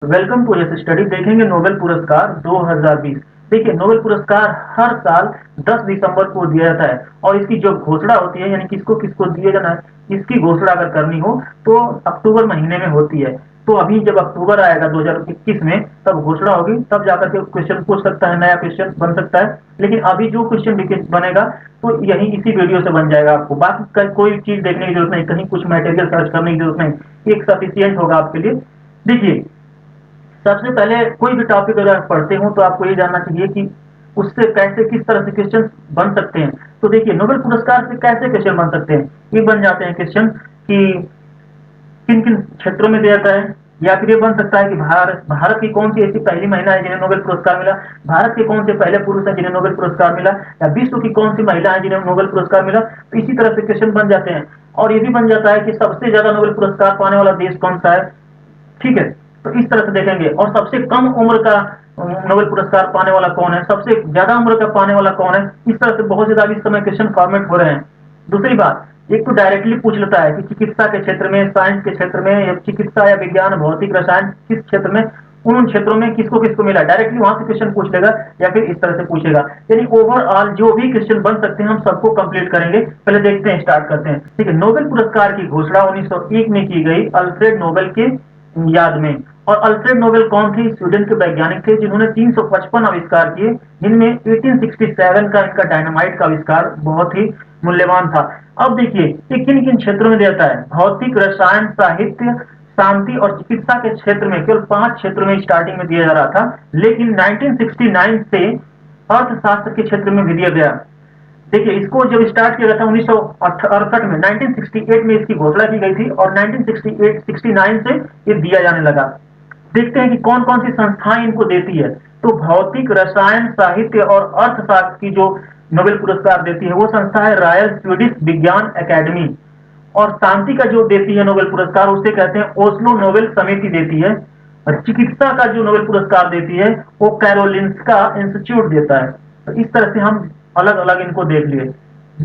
Welcome to yes study. देखेंगे Nobel पुरस्कार 2020। देखिए, नोबेल पुरस्कार हर साल 10 दिसंबर को दिया जाता है और इसकी जो घोषणा होती है, यानी किसको किसको दिया जाना है, इसकी घोषणा अगर करनी हो तो अक्टूबर महीने में होती है। तो अभी जब अक्टूबर आएगा 2021 में, तब घोषणा होगी, तब जाकर के क्वेश्चन पूछ सकता है, नया क्वेश्चन बन सकता है। लेकिन अभी जो क्वेश्चन बनेगा तो यही इसी वीडियो से बन जाएगा। आपको बाकी कोई चीज देखने की जरूरत नहीं, कहीं कुछ मटेरियल सर्च करने की जरूरत नहीं, एक सफिशियंट होगा आपके लिए। देखिए, सबसे पहले कोई भी टॉपिक अगर आप पढ़ते हो तो आपको ये जानना चाहिए कि उससे कैसे किस तरह से क्वेश्चन बन सकते हैं। तो देखिए, नोबेल पुरस्कार से कैसे क्वेश्चन बन सकते हैं। ये बन जाते हैं क्वेश्चन कि किन किन क्षेत्रों में दिया जाता है, या फिर ये बन सकता है कि भारत भारत की कौन सी ऐसी पहली महिला है जिन्हें नोबेल पुरस्कार मिला, भारत के कौन से पहले पुरुष हैं जिन्हें नोबेल पुरस्कार मिला, या विश्व की कौन सी महिला है जिन्हें नोबेल पुरस्कार मिला। तो इसी तरह से क्वेश्चन बन जाते हैं। और ये भी बन जाता है कि सबसे ज्यादा नोबेल पुरस्कार पाने वाला देश कौन सा है। ठीक है, तो इस तरह से देखेंगे। और सबसे कम उम्र का नोबेल पुरस्कार पाने वाला कौन है, सबसे ज्यादा उम्र का पाने वाला कौन है। इस तरह से बहुत ज्यादा इस समय क्वेश्चन फॉर्मेट हो रहे हैं। दूसरी बात, एक तो डायरेक्टली पूछ लेता है कि चिकित्सा के क्षेत्र में, साइंस के क्षेत्र में, या चिकित्सा या विज्ञान, भौतिक, रसायन, किस क्षेत्र में, उन क्षेत्रों में किसको किसको मिला, डायरेक्टली वहां से क्वेश्चन पूछ लेगा, या फिर इस तरह से पूछेगा। यानी ओवरऑल जो भी क्वेश्चन बन सकते हैं हम सबको कंप्लीट करेंगे। पहले देखते हैं, स्टार्ट करते हैं। ठीक है, नोबेल पुरस्कार की घोषणा 1901 में की गई अल्फ्रेड नोबेल के याद में। और अल्फ्रेड नोबेल कौन थे? स्वीडन के वैज्ञानिक थे जिन्होंने 355 आविष्कार किए, जिनमें 1867 का इनका डायनामाइट का आविष्कार बहुत ही मूल्यवान था। अब देखिए, ये किन किन क्षेत्रों में देता है। भौतिक, रसायन, साहित्य, शांति और चिकित्सा के क्षेत्र में केवल 5 क्षेत्रों में स्टार्टिंग में दिया जा रहा था, लेकिन 1969 से अर्थशास्त्र के क्षेत्र में भी दिया गया। देखिए, इसको जब स्टार्ट किया गया था 1968 में, 1968 में इसकी घोषणा की गई थी, और 1969 से ये दिया जाने लगा। देखते हैं कि कौन कौन सी संस्थाएं इनको देती है। तो भौतिक, रसायन, साहित्य और अर्थशास्त्र की जो नोबेल पुरस्कार देती है वो संस्था है रॉयल स्वीडिश विज्ञान एकेडमी। और शांति का जो देती है नोबेल पुरस्कार उसे कहते हैं ओस्लो नोबेल समिति देती है। और चिकित्सा का जो नोबेल पुरस्कार देती है वो कैरोलिंस्का इंस्टीट्यूट देता है। तो इस तरह से हम अलग अलग इनको देख लिए।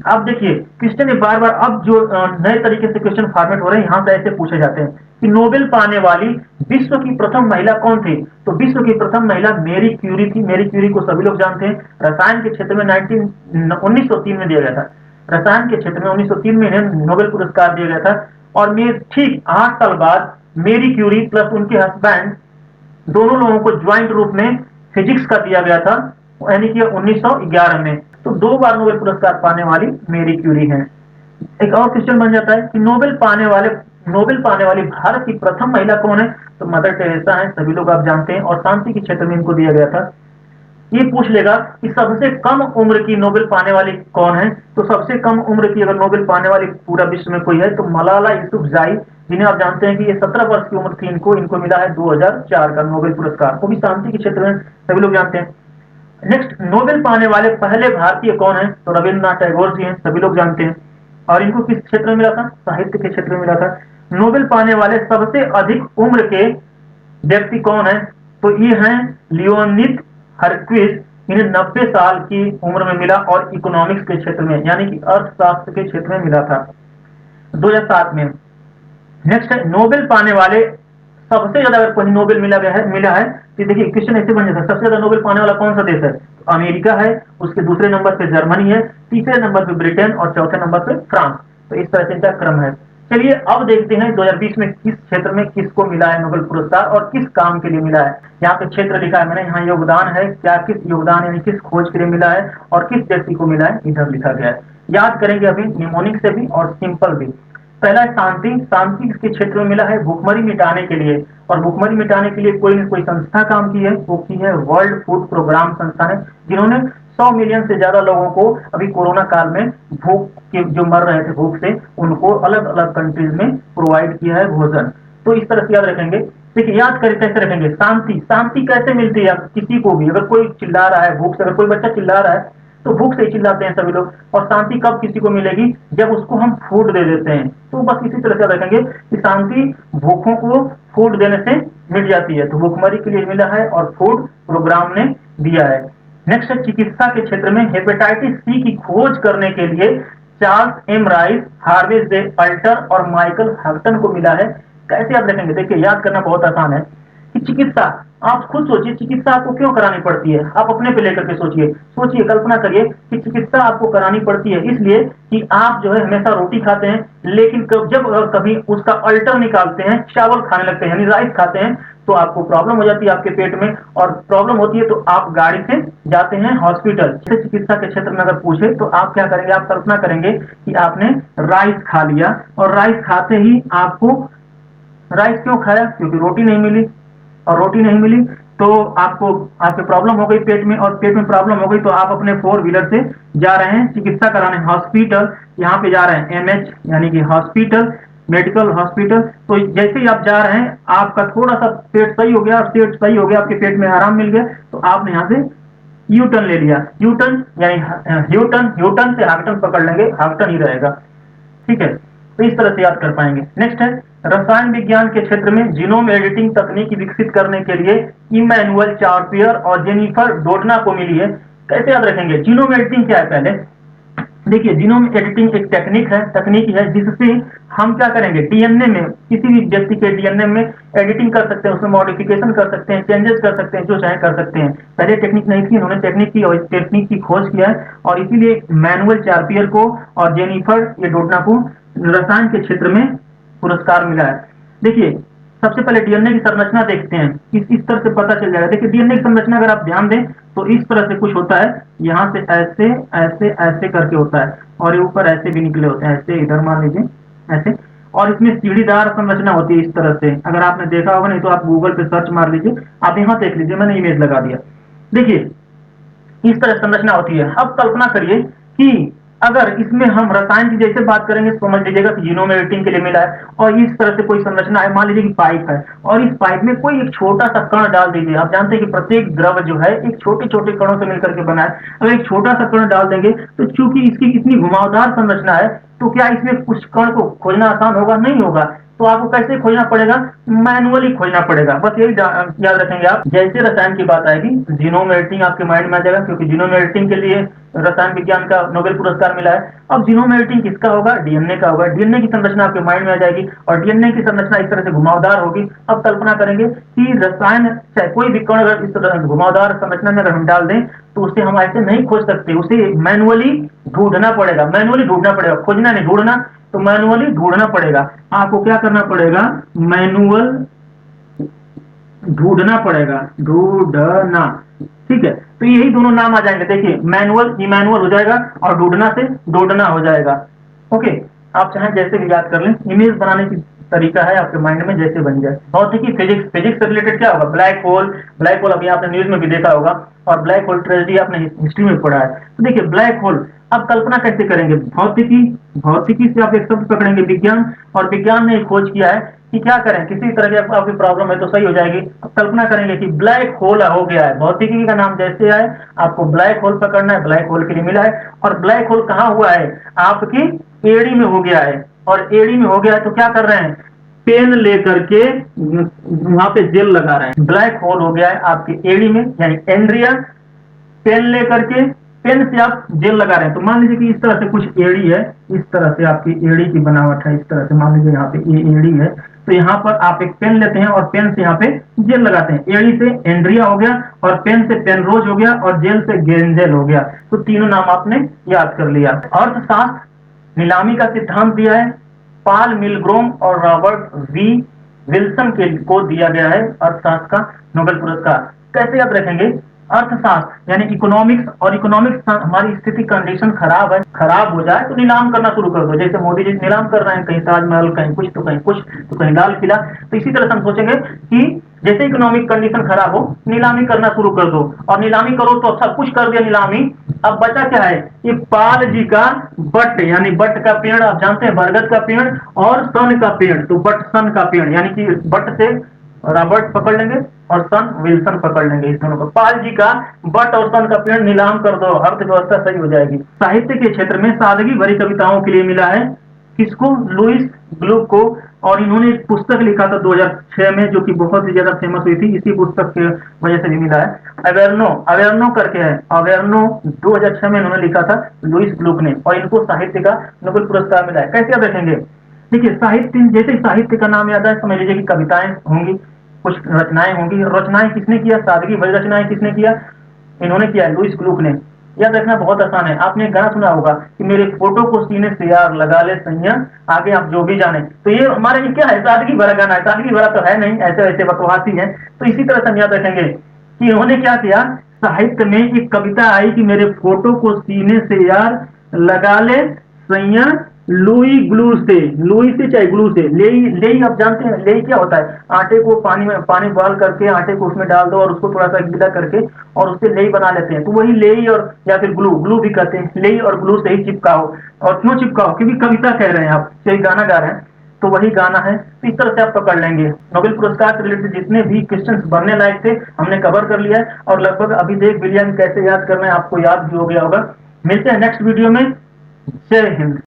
अब देखिए, क्वेश्चन ने बार बार, अब जो नए तरीके से क्वेश्चन फॉर्मेट हो रहे हैं, यहाँ से ऐसे पूछे जाते हैं कि नोबेल पाने वाली विश्व की प्रथम महिला कौन थी। तो विश्व की प्रथम महिला मेरी क्यूरी थी। मेरी क्यूरी को सभी लोग जानते हैं। रसायन के क्षेत्र में 1903 में दिया गया था। रसायन के क्षेत्र में 1903 में इन्हें नोबेल पुरस्कार दिया गया था। और मैं ठीक 8 साल बाद मेरी क्यूरी प्लस उनके हस्बैंड दोनों लोगों को ज्वाइंट रूप में फिजिक्स का दिया गया था, यानी कि 1911 में। तो 2 बार नोबेल पुरस्कार पाने वाली मेरी क्यूरी हैं। एक और क्वेश्चन बन जाता है कि नोबेल पाने वाली भारत की प्रथम महिला कौन है। तो मदर टेरेसा है, सभी लोग आप जानते हैं। और शांति के क्षेत्र में इनको दिया गया था। ये पूछ लेगा कि सबसे कम उम्र की नोबेल पाने वाली कौन है। तो सबसे कम उम्र की अगर नोबेल पाने वाली पूरा विश्व में कोई है तो मलाला यूसुफजाई, जिन्हें आप जानते हैं कि ये 17 वर्ष की उम्र थी इनको मिला है 2004 का नोबेल पुरस्कार। वो भी शांति के क्षेत्र में, सभी लोग जानते हैं। नेक्स्ट, नोबेल पाने वाले पहले भारतीय कौन है। तो रविन्द्रनाथ टैगोर जी हैं, सभी लोग जानते हैं। और इनको किस क्षेत्र में मिला था? साहित्य के क्षेत्र में मिला था। नोबेल पाने वाले सबसे अधिक उम्र के व्यक्ति कौन है। तो ये हैं लियोनिद हर्क्विस। इन्हें 90 साल की उम्र में मिला, और इकोनॉमिक्स के क्षेत्र में, यानी कि अर्थशास्त्र के क्षेत्र में मिला था 2007 में। नेक्स्ट है, नोबेल पाने वाले सबसे ज्यादा अगर कोई नोबेल मिला है तो देखिए क्वेश्चन ऐसे बन जाता है, सबसे ज्यादा नोबेल पाने वाला कौन सा देश है। तो अमेरिका है, उसके दूसरे नंबर पे जर्मनी है, तीसरे नंबर पे ब्रिटेन, और चौथे नंबर पे फ्रांस। तो इस तरह से इनका क्रम है। चलिए अब देखते हैं 2020 में किस क्षेत्र में किसको मिला है नोबेल पुरस्कार और किस काम के लिए मिला है। यहाँ पे क्षेत्र लिखा है मैंने, यहाँ योगदान है क्या, किस योगदान यानी किस खोज के लिए मिला है, और किस व्यक्ति को मिला है इधर लिखा गया है। याद करेंगे अभी निमोनिक से भी और सिंपल भी। पहला है शांति। शांति के क्षेत्र में मिला है भूखमरी मिटाने के लिए। और भूखमरी मिटाने के लिए कोई न कोई संस्था काम की है, वो की है वर्ल्ड फूड प्रोग्राम संस्था ने, जिन्होंने 100 मिलियन से ज्यादा लोगों को अभी कोरोना काल में भूख के जो मर रहे थे भूख से, उनको अलग अलग कंट्रीज में प्रोवाइड किया है भोजन। तो इस तरह से याद रखेंगे। देखिए, याद करें कैसे रखेंगे। शांति, शांति कैसे मिलती है किसी को भी, अगर कोई चिल्ला रहा है भूख से, अगर कोई बच्चा चिल्ला रहा है तो भूख से ही चिल्लाते हैं सभी लोग। और शांति कब किसी को मिलेगी? जब उसको हम फूड दे देते हैं। तो बस इसी तरह से रखेंगे कि शांति भूखों को फूड देने से मिल जाती है। तो भूखमरी के लिए मिला है और फूड प्रोग्राम ने दिया है। नेक्स्ट है चिकित्सा के क्षेत्र में हेपेटाइटिस सी की खोज करने के लिए चार्ल्स एम राइस, हार्वे जे अल्टर और माइकल हक्टन को मिला है। कैसे याद रखेंगे? देखिए, याद करना बहुत आसान है। कि चिकित्सा, आप खुद सोचिए चिकित्सा आपको क्यों करानी पड़ती है, आप अपने पे लेकर के सोचिए, सोचिए कल्पना करिए कि चिकित्सा आपको करानी पड़ती है इसलिए कि आप जो है हमेशा रोटी खाते हैं, लेकिन जब कभी उसका अल्टर निकालते हैं, चावल खाने लगते हैं यानी राइस खाते हैं, तो आपको प्रॉब्लम हो जाती है आपके पेट में, और प्रॉब्लम होती है तो आप गाड़ी से जाते हैं हॉस्पिटल। जैसे चिकित्सा के क्षेत्र में अगर पूछे तो आप क्या करेंगे, आप कल्पना करेंगे कि आपने राइस खा लिया और राइस खाते ही आपको, राइस क्यों खाया, क्योंकि रोटी नहीं मिली, और रोटी नहीं मिली तो आपको, आपके प्रॉब्लम हो गई पेट में, और पेट में प्रॉब्लम हो गई तो आप अपने फोर व्हीलर से जा रहे हैं चिकित्सा कराने हॉस्पिटल, यहाँ पे जा रहे हैं एमएच यानी कि हॉस्पिटल, मेडिकल हॉस्पिटल। तो जैसे ही आप जा रहे हैं आपका थोड़ा सा पेट सही हो गया, पेट सही हो गया, आपके पेट में आराम मिल गया, तो आपने यहाँ से यू टर्न ले लिया, यू टर्न यानी यू टर्न, यू टर्न से हाफ टर्न पकड़ लेंगे, हाफ टर्न ही रहेगा, ठीक है। तो इस तरह से याद कर पाएंगे। नेक्स्ट है रसायन विज्ञान के क्षेत्र में जीनोम एडिटिंग तकनीक विकसित करने के लिए इमैनुअल चार्पियर और जेनिफर डोडना को मिली है। कैसे याद रखेंगे, जीनोम एडिटिंग क्या है, पहले देखिए जीनोम एडिटिंग एक तकनीक है जिससे हम क्या करेंगे, डीएनए में, किसी भी व्यक्ति के डीएनए में एडिटिंग कर सकते हैं, उसमें मॉडिफिकेशन कर सकते हैं, चेंजेस कर सकते हैं, जो चाहे कर सकते हैं। पहले टेक्निक नहीं थी, इन्होंने टेक्निक की और इस टेक्निक की खोज किया है, और इसीलिए मैनुअल चार्पियर को और जेनिफर ये डोडना को रसायन के क्षेत्र में पुरस्कार मिला है। देखिए सबसे पहले डीएनए की संरचना देखते हैं, इस तरह से पता चल जाएगा। देखिए डीएनए की संरचना अगर आप ध्यान दें तो इस तरह से कुछ होता है, यहाँ से ऐसे ऐसे ऐसे करके होता है, और ये ऊपर ऐसे भी निकले होते हैं, ऐसे इधर मान लीजिए ऐसे, और इसमें सीढ़ीदार संरचना होती है इस तरह से। अगर आपने देखा होगा, नहीं तो आप गूगल पे सर्च मार लीजिए, आप यहाँ देख लीजिए, मैंने इमेज लगा दिया। देखिए इस तरह संरचना होती है। अब कल्पना करिए कि अगर इसमें हम रसायन की जैसे बात करेंगे, समझ लीजिएगा कि जीनोम एडिटिंग के लिए मिला है, और इस तरह से कोई संरचना है, मान लीजिए कि पाइप है, और इस पाइप में कोई एक छोटा सा कण डाल दीजिए। आप जानते हैं कि प्रत्येक द्रव जो है एक छोटे छोटे कणों से मिलकर के बना है, अगर एक छोटा सा कण डाल देंगे तो चूंकि इसकी इतनी घुमावदार संरचना है, तो क्या इसमें कुछ कण को खोजना आसान होगा, नहीं होगा। तो आपको कैसे खोजना पड़ेगा, मैनुअली खोजना पड़ेगा। बस यही याद रखेंगे आप, जैसे रसायन की बात आएगी जीनोम एडिटिंग आपके माइंड में आ जाएगा, क्योंकि जीनोम एडिटिंग के लिए रसायन विज्ञान का नोबेल पुरस्कार मिला है। अब जीनोम एडिटिंग किसका होगा, डीएनए का होगा। डीएनए की संरचना आपके माइंड में आ जाएगी, और डीएनए की संरचना इस तरह से घुमावदार होगी। अब कल्पना करेंगे कि रसायन चाहे कोई भी कण अगर इस तरह घुमावदार संरचना में अगर हम डाल दें तो उसे हम ऐसे नहीं खोज सकते, उसे मैनुअली ढूंढना पड़ेगा, मैनुअली ढूंढना पड़ेगा, खोजना नहीं ढूंढना, तो मैनुअली ढूंढना पड़ेगा। आपको क्या करना पड़ेगा, मैनुअल ढूंढना पड़ेगा, ढूंढना, ठीक है। तो यही दोनों नाम आ जाएंगे। देखिए मैनुअल इमैनुअल हो जाएगा, और ढूंढना से डोडना हो जाएगा। ओके, आप चाहे जैसे भी याद कर लें, इमेज बनाने की तरीका है आपके माइंड में जैसे बन जाए। भौतिकी फिजिक्स, फिजिक्स से रिलेटेड क्या होगा, ब्लैक होल, ब्लैक होल अभी आपने न्यूज में भी देखा होगा, और ब्लैक होल ट्रेजेडी आपने हिस्ट्री में पढ़ा है। तो देखिए ब्लैक होल, अब कल्पना कैसे करेंगे, भौतिकी, भौतिकी से आप एक शब्द पकड़ेंगे विज्ञान, और विज्ञान ने खोज किया है कि क्या करें, किसी तरह की आपकी प्रॉब्लम है तो सही हो जाएगी। अब कल्पना करेंगे कि ब्लैक होल हो गया है, भौतिकी का नाम जैसे आए आपको ब्लैक होल पकड़ना है, ब्लैक होल के लिए मिला है। और ब्लैक होल कहाँ हुआ है, आपकी एड़ी में हो गया है, और एड़ी में हो गया है तो क्या कर रहे हैं, पेन लेकर के वहां पे जेल लगा रहे हैं। ब्लैक होल हो गया है आपकी एड़ी में यानी एंड्रिया, पेन लेकर के, पेन से आप जेल लगा रहे हैं। तो मान लीजिए कि इस तरह से कुछ एड़ी है, इस तरह से आपकी एड़ी की बनावट है, इस तरह से मान लीजिए यहाँ पे ये एड़ी है, तो यहाँ पर आप एक पेन लेते हैं और पेन से यहाँ पे जेल लगाते हैं। एड़ी से एंड्रिया हो गया, और पेन से पेनरोज हो गया, और जेल से गेंजेल हो गया। तो तीनों नाम आपने याद कर लिया। अर्थशास्त्र नीलामी का सिद्धांत दिया है, पाल मिलग्रोम और रॉबर्ट वी विल्सन को दिया गया है अर्थशास्त्र का नोबेल पुरस्कार। कैसे याद रखेंगे, अर्थशास्त्र यानी इकोनॉमिक्स, और इकोनॉमिक्स हमारी स्थिति कंडीशन खराब है, खराब हो जाए तो नीलाम करना शुरू कर दो। जैसे मोदी जी नीलाम कर रहे हैं, कहीं ताजमहल, कहीं कुछ तो कहीं कुछ तो कहीं लाल किला। तो इसी तरह से हम सोचेंगे कि जैसे इकोनॉमिक कंडीशन खराब हो, नीलामी करना शुरू कर दो, और नीलामी करो तो सब कुछ कर दिया नीलामी। अब बचा क्या है, ये पाल जी का बट यानी बट का पेड़, आप जानते हैं बरगद का पेड़, और सन का पेड़, तो बट सन का पेड़ यानी कि बट से रॉबर्ट पकड़ लेंगे और सन विल्सन पकड़ लेंगे, इस दोनों को। पाल जी का बट और सन का पेड़ नीलाम कर दो, अर्थव्यवस्था सही हो जाएगी। साहित्य के क्षेत्र में सादगी भरी कविताओं के लिए मिला है किसको, लुइस ग्लुक को, और इन्होंने एक पुस्तक लिखा था 2006 में जो कि बहुत ही ज्यादा फेमस हुई थी, इसी पुस्तक की वजह से भी मिला है। अवेर्नो, अवेर्नो करके है, अवेर्नो 2006 में इन्होंने लिखा था लुइस ग्लुक ने, और इनको साहित्य का नोबेल पुरस्कार मिला है। कैसे याद रखेंगे, देखिए साहित्य, जैसे साहित्य का नाम याद है समझ लीजिए कि कविताएं होंगी, कुछ रचनाएं होंगी। रचनाएं किसने किया, सादगी भरी रचनाएं किसने किया, इन्होंने किया, लुईस ग्लूक ने। याद रखना बहुत आसान है। आपने गाना सुना होगा कि मेरे फोटो को सीने से यार लगा ले सैया, आगे आप जो भी जाने। तो ये हमारे लिए क्या है, सादगी भरा गाना है। सादगी भरा तो है नहीं, ऐसे वैसे बकवासी है। तो इसी तरह से हम याद रखेंगे कि इन्होंने क्या किया, साहित्य में एक कविता आई कि मेरे फोटो को सीने से यार लगा ले सैया, लुई ग्लू से, लुई से चाहे ग्लू से। लेई आप जानते हैं लेई क्या होता है, आटे को पानी बॉयल करके आटे को उसमें डाल दो और उसको थोड़ा सा गीला करके और उससे लेई बना लेते हैं। तो वही लेई, और या फिर ग्लू, ग्लू भी कहते हैं। लेई और ग्लू से ही चिपकाओ। और क्यों चिपकाओ, क्योंकि कविता कह रहे हैं आप, कोई गाना गा रहे हैं तो वही गाना है। तो इस तरह से आप पकड़ लेंगे। नोबेल पुरस्कार से रिलेटेड जितने भी क्वेश्चन बनने लायक थे हमने कवर कर लिया है, और लगभग अभी देख भी लिया कि कैसे याद करना है, आपको याद भी हो गया होगा। मिलते हैं नेक्स्ट वीडियो में। जय हिंद।